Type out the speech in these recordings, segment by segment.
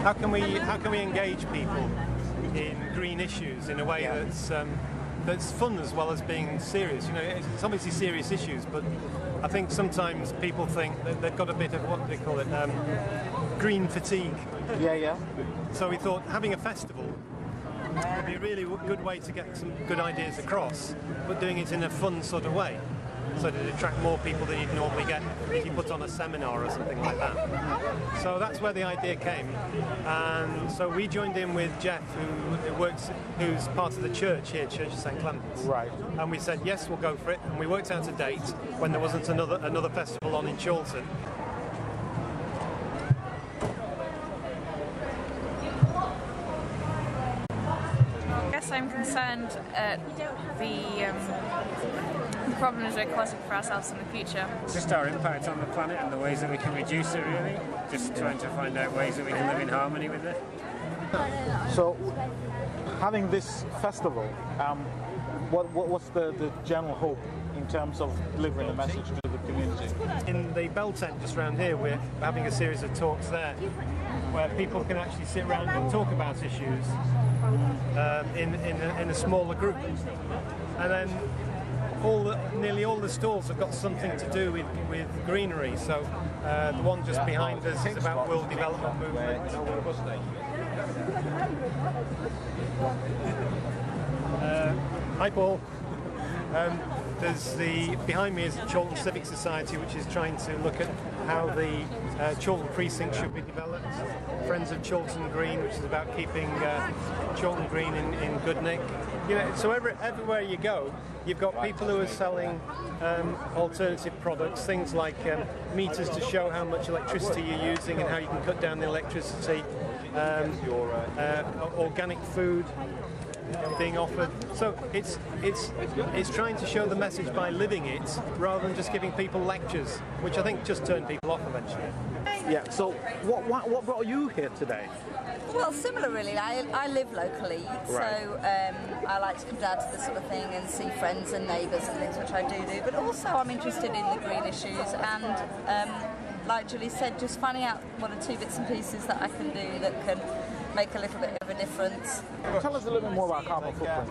how can we engage people in green issues in a way that's fun as well as being serious? You know, it's obviously serious issues, but I think sometimes people think that they've got a bit of what they call it, green fatigue. Yeah. So we thought having a festival would be a really good way to get some good ideas across, but doing it in a fun sort of way, so to attract more people than you'd normally get if you put on a seminar or something like that. So that's where the idea came, and so we joined in with Jeff, who's part of the church here, Church of St Clement's. Right. And we said yes, we'll go for it, and we worked out a date when there wasn't another festival on in Chorlton. I'm concerned at the problems we're causing for ourselves in the future. Just our impact on the planet and the ways that we can reduce it, really. Just trying to find out ways that we can live in harmony with it. So, having this festival, what's the general hope in terms of delivering the message to the community? In the Bell Tent just around here, we're having a series of talks there where people can actually sit around and talk about issues in a smaller group. And then nearly all the stalls have got something to do with greenery. So the one just behind us is about World Development Movement. Hi Paul. Behind me is the Chorlton Civic Society, which is trying to look at how the Chorlton precinct should be developed. Friends of Chorlton Green, which is about keeping Chorlton Green in good nick. You know, so everywhere you go, you've got people who are selling alternative products, things like meters to show how much electricity you're using and how you can cut down the electricity, organic food being offered. So it's trying to show the message by living it rather than just giving people lectures, which I think just turn people off eventually. Yeah, so what brought you here today? Well, similar really. I live locally, so I like to come down to this sort of thing and see friends and neighbours and things, which I do. But also I'm interested in the green issues and, like Julie said, just finding out one or two bits and pieces that I can do that can make a little bit of a difference. Tell us a little bit more about carbon footprint.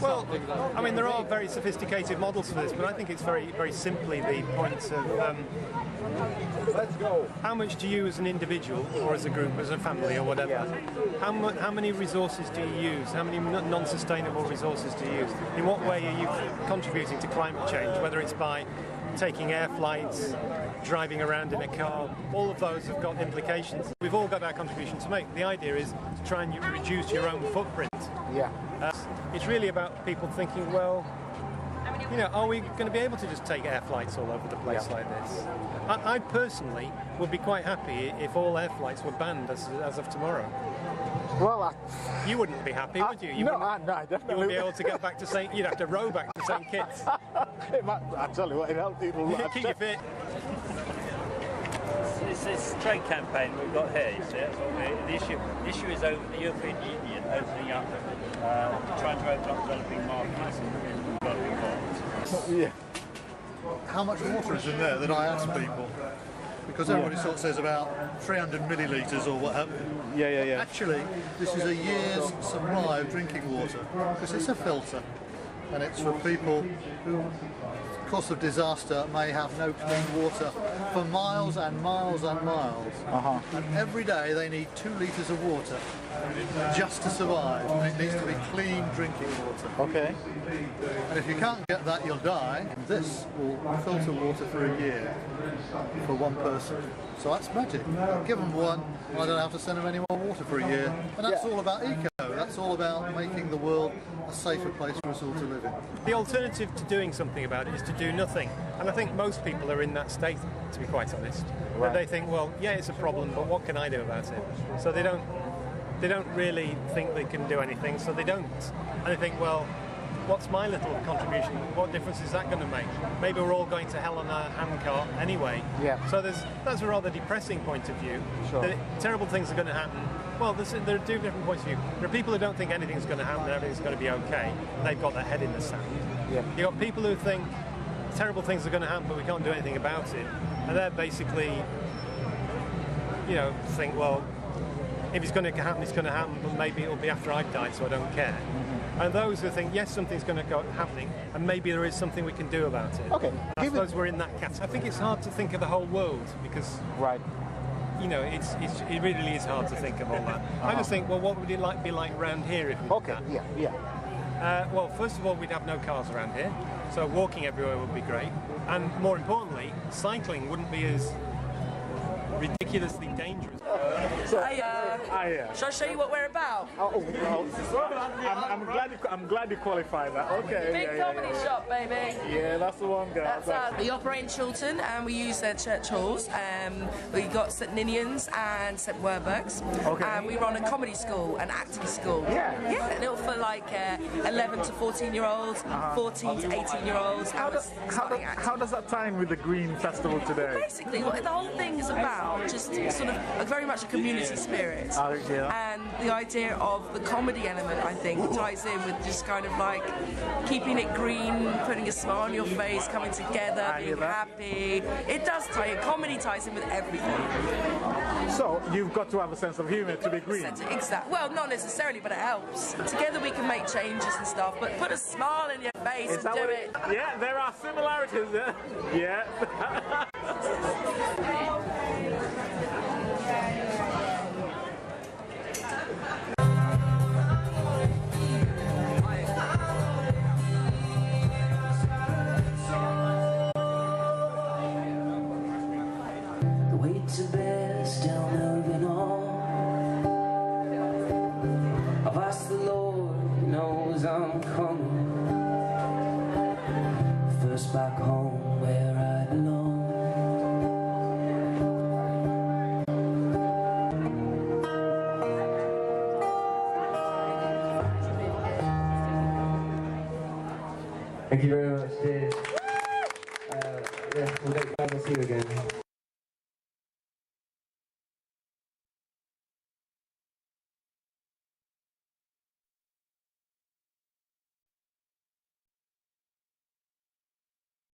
Well, I mean, there are very sophisticated models for this, but I think it's very, very simply the point of how much do you as an individual or as a group, as a family or whatever, how many resources do you use? How many non-sustainable resources do you use? In what way are you contributing to climate change, whether it's by taking air flights, driving around in a car? All of those have got implications. We've all got our contribution to make. The idea is to try and reduce your own footprint. Yeah. It's really about people thinking, well, you know, are we going to be able to just take air flights all over the place like this? I personally would be quite happy if all air flights were banned as of tomorrow. Well, you wouldn't be happy, would you? No, definitely. You wouldn't be able to get back to St. You'd have to row back to St. Kitts. I tell you what, it helped people. Keep you fit. It's this trade campaign we've got here. You see, the issue is the European Union opening up, trying to open up developing markets and developing markets. Yeah. How much water is in there that I ask people? Because everybody sort of says about 300 millilitres or what have you. Yeah. Actually, this is a year's supply of drinking water because it's a filter and it's for people who, course of disaster, may have no clean water for miles and miles and miles. And every day they need 2 litres of water just to survive, and it needs to be clean drinking water. Okay. And if you can't get that, you'll die. This will filter water for a year for one person. So that's magic. Give them one, I don't have to send them any more water for a year. And that's all about eco. That's all about making the world a safer place for us all to live in. The alternative to doing something about it is to do nothing. And I think most people are in that state, to be quite honest. Right. They think, well, yeah, it's a problem, but what can I do about it? So they don't really think they can do anything, so they don't. And they think, well, what's my little contribution? What difference is that going to make? Maybe we're all going to hell on a handcart anyway. Yeah. So that's a rather depressing point of view. Sure. That terrible things are going to happen. Well, there are 2 different points of view. There are people who don't think anything's going to happen and everything's going to be okay, and they've got their head in the sand. Yeah. You've got people who think terrible things are going to happen, but we can't do anything about it, and they're basically, think, well, if it's going to happen, it's going to happen, but maybe it'll be after I've died, so I don't care. And those who think, yes, something's going to go happening, and maybe there is something we can do about it. Okay. I suppose we're in that category. I think it's hard to think of the whole world because, Right. you know, it really is hard to think of all that. I just think, well, what would it be like around here if we did that? Yeah. Well, first of all, we'd have no cars around here, so walking everywhere would be great. And more importantly, cycling wouldn't be as ridiculously dangerous. So, Shall I show you what we're about? I'm glad you qualified that. Okay. Big comedy shop, baby. Yeah, that's the one, guys. That's us. We operate in Chorlton and we use their church halls. We got St Ninians and St Werburgh's. Okay. And we run a comedy school, an acting school. Yeah. Yeah, and it'll for like 11 to 14-year-olds, 14 to 18-year-olds. How does that tie in with the Green Festival today? Basically, what the whole thing is about, just sort of very much a community spirit. And the idea of the comedy element, I think, ties in with just kind of like keeping it green, putting a smile on your face, coming together, being happy. It does tie in. Comedy ties in with everything. So you've got to have a sense of humour to be green. Exactly. Well, not necessarily, but it helps. Together we can make changes and stuff, but put a smile in your face and do it. Yeah, there are similarities there. Yeah. To bed, still moving on. I've asked the Lord, He knows I'm coming. First back home where I belong. Thank you very much. Cheers. We'll see you again.